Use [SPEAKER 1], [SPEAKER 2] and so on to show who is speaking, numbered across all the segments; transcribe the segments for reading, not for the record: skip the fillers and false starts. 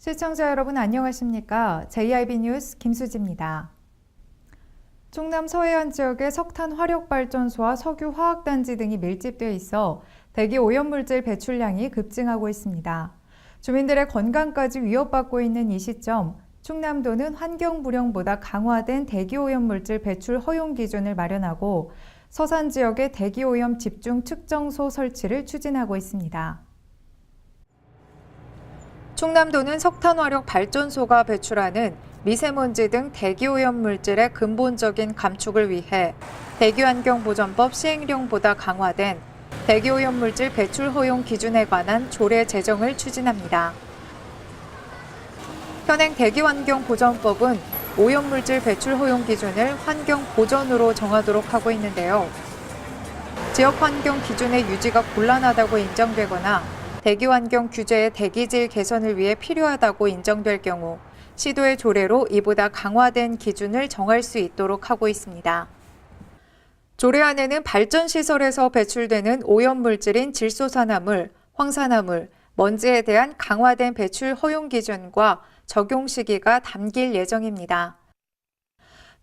[SPEAKER 1] 시청자 여러분 안녕하십니까? JIB 뉴스 김수지입니다. 충남 서해안 지역의 석탄 화력발전소와 석유 화학단지 등이 밀집되어 있어 대기 오염물질 배출량이 급증하고 있습니다. 주민들의 건강까지 위협받고 있는 이 시점, 충남도는 환경부령보다 강화된 대기오염물질 배출 허용 기준을 마련하고 서산 지역의 대기오염 집중 측정소 설치를 추진하고 있습니다. 충남도는 석탄화력 발전소가 배출하는 미세먼지 등 대기오염 물질의 근본적인 감축을 위해 대기환경보전법 시행령보다 강화된 대기오염 물질 배출 허용 기준에 관한 조례 제정을 추진합니다. 현행 대기환경보전법은 오염물질 배출 허용 기준을 환경보전으로 정하도록 하고 있는데요. 지역환경 기준의 유지가 곤란하다고 인정되거나 대기환경 규제의 대기질 개선을 위해 필요하다고 인정될 경우 시도의 조례로 이보다 강화된 기준을 정할 수 있도록 하고 있습니다. 조례안에는 발전시설에서 배출되는 오염물질인 질소산화물, 황산화물, 먼지에 대한 강화된 배출 허용 기준과 적용 시기가 담길 예정입니다.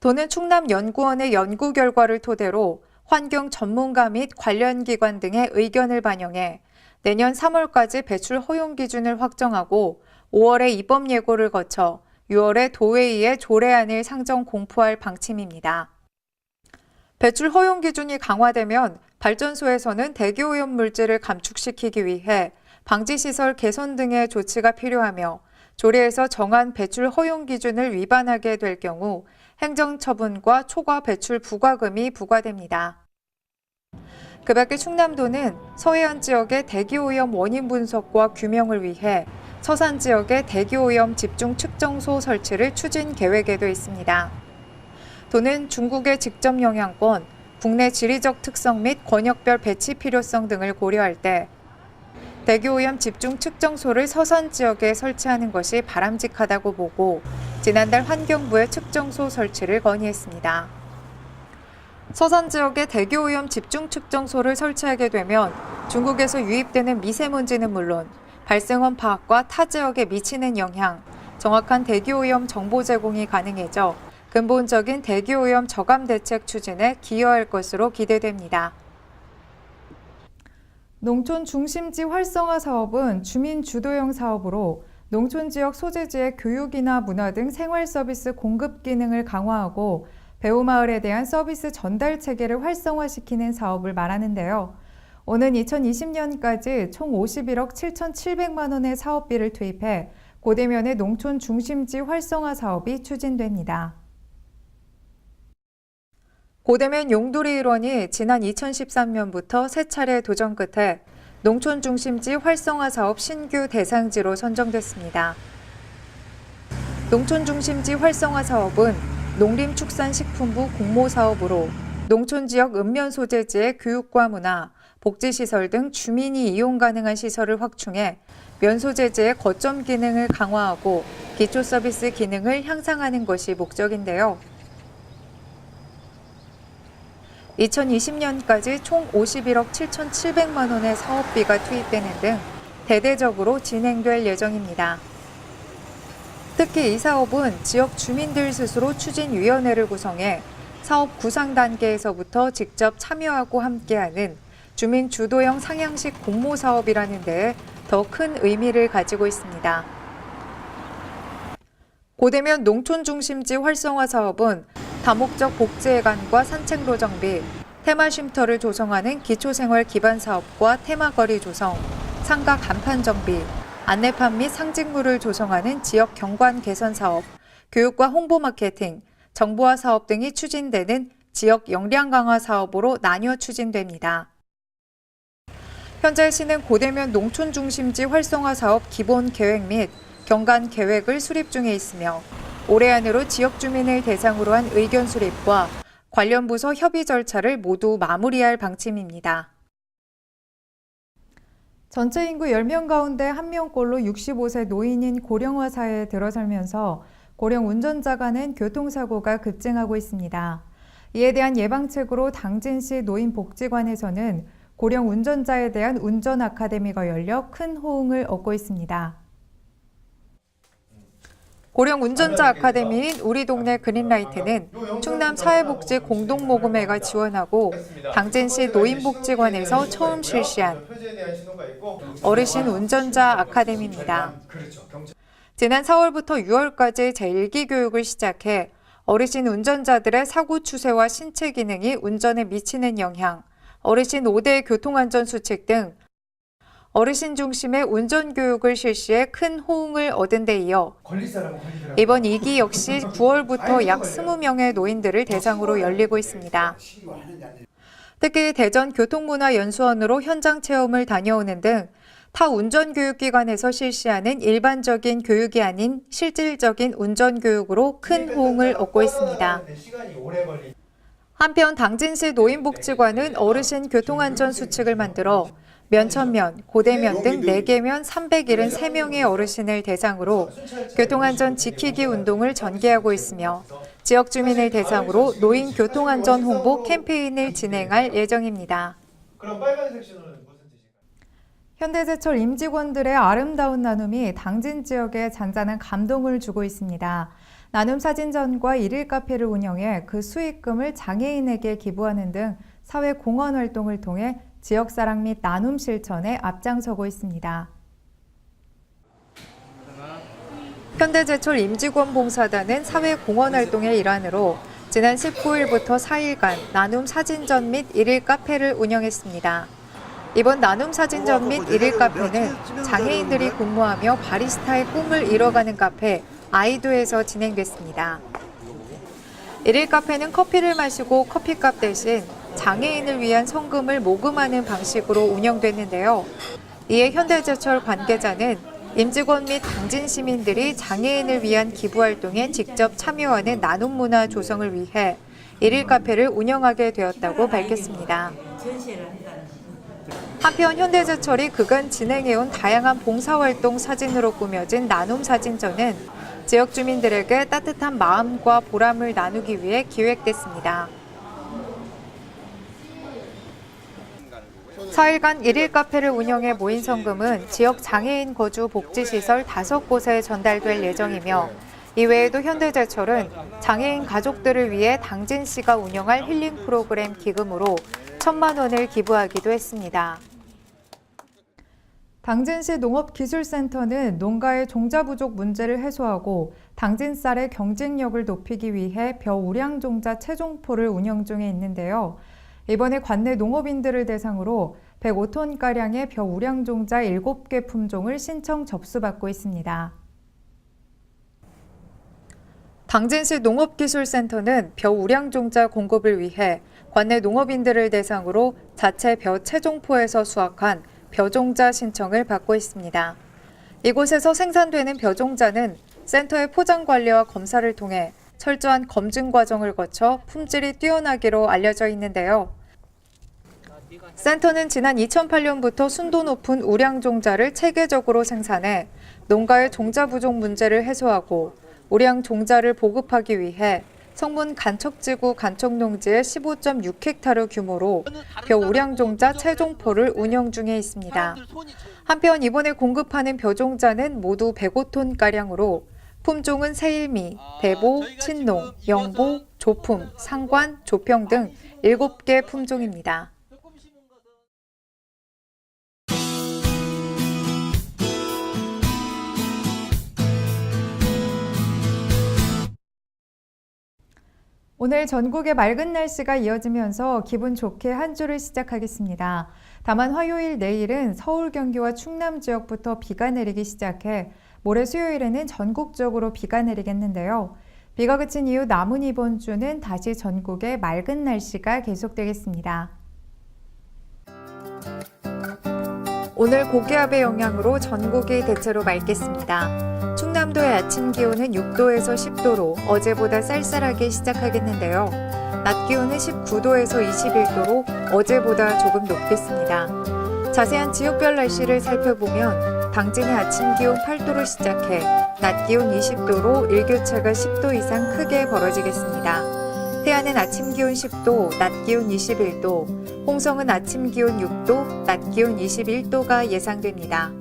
[SPEAKER 1] 도는 충남연구원의 연구 결과를 토대로 환경 전문가 및 관련 기관 등의 의견을 반영해 내년 3월까지 배출 허용 기준을 확정하고 5월에 입법 예고를 거쳐 6월에 도회의에 조례안을 상정 공포할 방침입니다. 배출 허용 기준이 강화되면 발전소에서는 대기오염 물질을 감축시키기 위해 방지시설 개선 등의 조치가 필요하며 조례에서 정한 배출 허용 기준을 위반하게 될 경우 행정처분과 초과 배출 부과금이 부과됩니다. 그 밖에 충남도는 서해안 지역의 대기오염 원인 분석과 규명을 위해 서산 지역의 대기오염 집중 측정소 설치를 추진 계획에도 있습니다. 도는 중국의 직접 영향권, 국내 지리적 특성 및 권역별 배치 필요성 등을 고려할 때 대기오염 집중 측정소를 서산 지역에 설치하는 것이 바람직하다고 보고 지난달 환경부에 측정소 설치를 건의했습니다. 서산 지역에 대기오염 집중 측정소를 설치하게 되면 중국에서 유입되는 미세먼지는 물론 발생원 파악과 타 지역에 미치는 영향, 정확한 대기오염 정보 제공이 가능해져 근본적인 대기오염 저감 대책 추진에 기여할 것으로 기대됩니다. 농촌 중심지 활성화 사업은 주민 주도형 사업으로 농촌 지역 소재지의 교육이나 문화 등 생활 서비스 공급 기능을 강화하고 배우마을에 대한 서비스 전달 체계를 활성화시키는 사업을 말하는데요. 오는 2020년까지 총 51억 7,700만 원의 사업비를 투입해 고대면의 농촌 중심지 활성화 사업이 추진됩니다. 고대면 용두리 일원이 지난 2013년부터 세 차례 도전 끝에 농촌 중심지 활성화 사업 신규 대상지로 선정됐습니다. 농촌 중심지 활성화 사업은 농림축산식품부 공모사업으로 농촌 지역 읍면 소재지의 교육과 문화, 복지시설 등 주민이 이용 가능한 시설을 확충해 면 소재지의 거점 기능을 강화하고 기초 서비스 기능을 향상하는 것이 목적인데요. 2020년까지 총 51억 7,700만 원의 사업비가 투입되는 등 대대적으로 진행될 예정입니다. 특히 이 사업은 지역 주민들 스스로 추진위원회를 구성해 사업 구상 단계에서부터 직접 참여하고 함께하는 주민 주도형 상향식 공모 사업이라는 데에 더 큰 의미를 가지고 있습니다. 고대면 농촌 중심지 활성화 사업은 다목적 복지회관과 산책로 정비, 테마 쉼터를 조성하는 기초생활 기반 사업과 테마거리 조성, 상가 간판 정비, 안내판 및 상징물을 조성하는 지역 경관 개선 사업, 교육과 홍보 마케팅, 정보화 사업 등이 추진되는 지역 역량 강화 사업으로 나뉘어 추진됩니다. 현재 시는 고대면 농촌 중심지 활성화 사업 기본 계획 및 경관 계획을 수립 중에 있으며 올해 안으로 지역 주민을 대상으로 한 의견 수립과 관련 부서 협의 절차를 모두 마무리할 방침입니다. 전체 인구 10명 가운데 1명꼴로 65세 노인인 고령화 사회에 들어설면서 고령 운전자 간의 교통사고가 급증하고 있습니다. 이에 대한 예방책으로 당진시 노인복지관에서는 고령 운전자에 대한 운전 아카데미가 열려 큰 호응을 얻고 있습니다. 고령 운전자 아카데미인 우리 동네 그린라이트는 충남 사회복지 공동모금회가 지원하고 당진시 노인복지관에서 처음 실시한 어르신 운전자 아카데미입니다. 지난 4월부터 6월까지 제1기 교육을 시작해 어르신 운전자들의 사고 추세와 신체 기능이 운전에 미치는 영향, 어르신 5대 교통안전 수칙 등 어르신 중심의 운전 교육을 실시해 큰 호응을 얻은 데 이어 이번 2기 역시 9월부터 약 20명의 노인들을 대상으로 열리고 있습니다. 특히 대전 교통문화연수원으로 현장 체험을 다녀오는 등 타 운전교육기관에서 실시하는 일반적인 교육이 아닌 실질적인 운전교육으로 큰 호응을 얻고 있습니다. 한편 당진시 노인복지관은 어르신 교통안전 수칙을 만들어 면천면, 고대면 등 4개면 373명의 어르신을 대상으로 교통안전 지키기 운동을 전개하고 있으며 지역 주민을 대상으로 노인 교통안전 홍보 캠페인을 진행할 예정입니다. 그럼 빨간색 신호는 무슨 뜻일까요? 현대제철 임직원들의 아름다운 나눔이 당진 지역에 잔잔한 감동을 주고 있습니다. 나눔 사진전과 일일 카페를 운영해 그 수익금을 장애인에게 기부하는 등 사회 공헌 활동을 통해 지역사랑 및 나눔 실천에 앞장서고 있습니다. 현대제철 임직원 봉사단은 사회 공헌 활동의 일환으로 지난 19일부터 4일간 나눔 사진전 및 일일 카페를 운영했습니다. 이번 나눔 사진전 및 일일 카페는 장애인들이 근무하며 바리스타의 꿈을 이뤄가는 카페 아이도에서 진행됐습니다. 일일 카페는 커피를 마시고 커피값 대신 장애인을 위한 성금을 모금하는 방식으로 운영됐는데요. 이에 현대제철 관계자는 임직원 및 당진 시민들이 장애인을 위한 기부 활동에 직접 참여하는 나눔 문화 조성을 위해 일일 카페를 운영하게 되었다고 밝혔습니다. 한편 현대제철이 그간 진행해온 다양한 봉사활동 사진으로 꾸며진 나눔 사진전은 지역 주민들에게 따뜻한 마음과 보람을 나누기 위해 기획됐습니다. 4일간 일일 카페를 운영해 모인 성금은 지역 장애인 거주 복지시설 5곳에 전달될 예정이며 이외에도 현대제철은 장애인 가족들을 위해 당진시가 운영할 힐링 프로그램 기금으로 1,000만 원을 기부하기도 했습니다. 당진시 농업기술센터는 농가의 종자 부족 문제를 해소하고 당진 쌀의 경쟁력을 높이기 위해 벼우량종자 채종포를 운영 중에 있는데요. 이번에 관내 농업인들을 대상으로 105톤가량의 벼우량종자 7개 품종을 신청 접수받고 있습니다. 당진시 농업기술센터는 벼우량종자 공급을 위해 관내 농업인들을 대상으로 자체 벼 채종포에서 수확한 벼종자 신청을 받고 있습니다. 이곳에서 생산되는 벼종자는 센터의 포장 관리와 검사를 통해 철저한 검증 과정을 거쳐 품질이 뛰어나기로 알려져 있는데요. 센터는 지난 2008년부터 순도 높은 우량종자를 체계적으로 생산해 농가의 종자 부족 문제를 해소하고 우량종자를 보급하기 위해 성문 간척지구 간척농지의 15.6헥타르 규모로 벼우량종자 채종포를 운영 중에 있습니다. 한편 이번에 공급하는 벼종자는 모두 105톤가량으로 품종은 세일미, 대보, 친농, 영보, 조품, 상관, 조평 등 7개 품종입니다. 오늘 전국에 맑은 날씨가 이어지면서 기분 좋게 한 주를 시작하겠습니다. 다만 화요일, 내일은 서울, 경기와 충남 지역부터 비가 내리기 시작해 모레 수요일에는 전국적으로 비가 내리겠는데요. 비가 그친 이후 남은 이번 주는 다시 전국에 맑은 날씨가 계속되겠습니다. 오늘 고기압의 영향으로 전국이 대체로 맑겠습니다. 충남도의 아침 기온은 6도에서 10도로 어제보다 쌀쌀하게 시작하겠는데요. 낮 기온은 19도에서 21도로 어제보다 조금 높겠습니다. 자세한 지역별 날씨를 살펴보면 당진의 아침 기온 8도로 시작해 낮 기온 20도로 일교차가 10도 이상 크게 벌어지겠습니다. 태안은 아침 기온 10도, 낮 기온 21도, 홍성은 아침 기온 6도, 낮 기온 21도가 예상됩니다.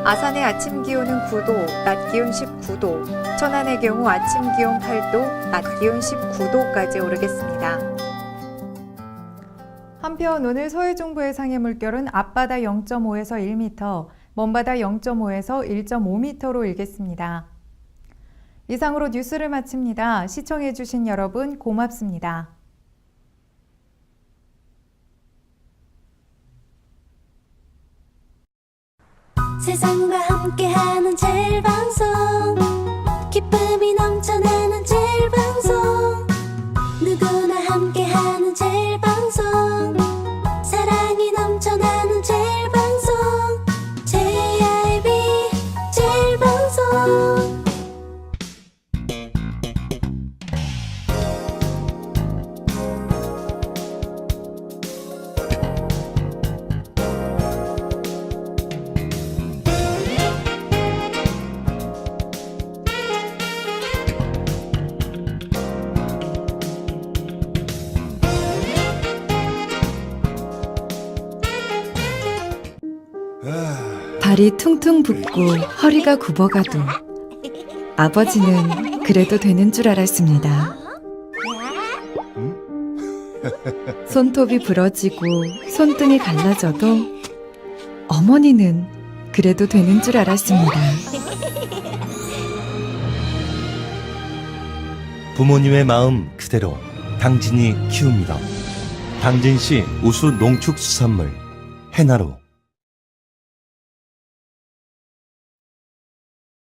[SPEAKER 1] 아산의 아침 기온은 9도, 낮 기온 19도, 천안의 경우 아침 기온 8도, 낮 기온 19도까지 오르겠습니다. 한편 오늘 서해 중부의 상해 물결은 앞바다 0.5에서 1m, 먼바다 0.5에서 1.5m로 일겠습니다. 이상으로 뉴스를 마칩니다. 시청해주신 여러분 고맙습니다.
[SPEAKER 2] 세상과 함께하는 제일 방송, 기쁨이 넘쳐나는 제일 방송, 누구나 함께하는 제일 방송, 사랑이 넘쳐나는 제일 방송, JIB 제일 방송.
[SPEAKER 3] 발이 퉁퉁 붓고 허리가 굽어가도 아버지는 그래도 되는 줄 알았습니다. 손톱이 부러지고 손등이 갈라져도 어머니는 그래도 되는 줄 알았습니다.
[SPEAKER 4] 부모님의 마음 그대로 당진이 키웁니다. 당진시 우수 농축수산물 해나루.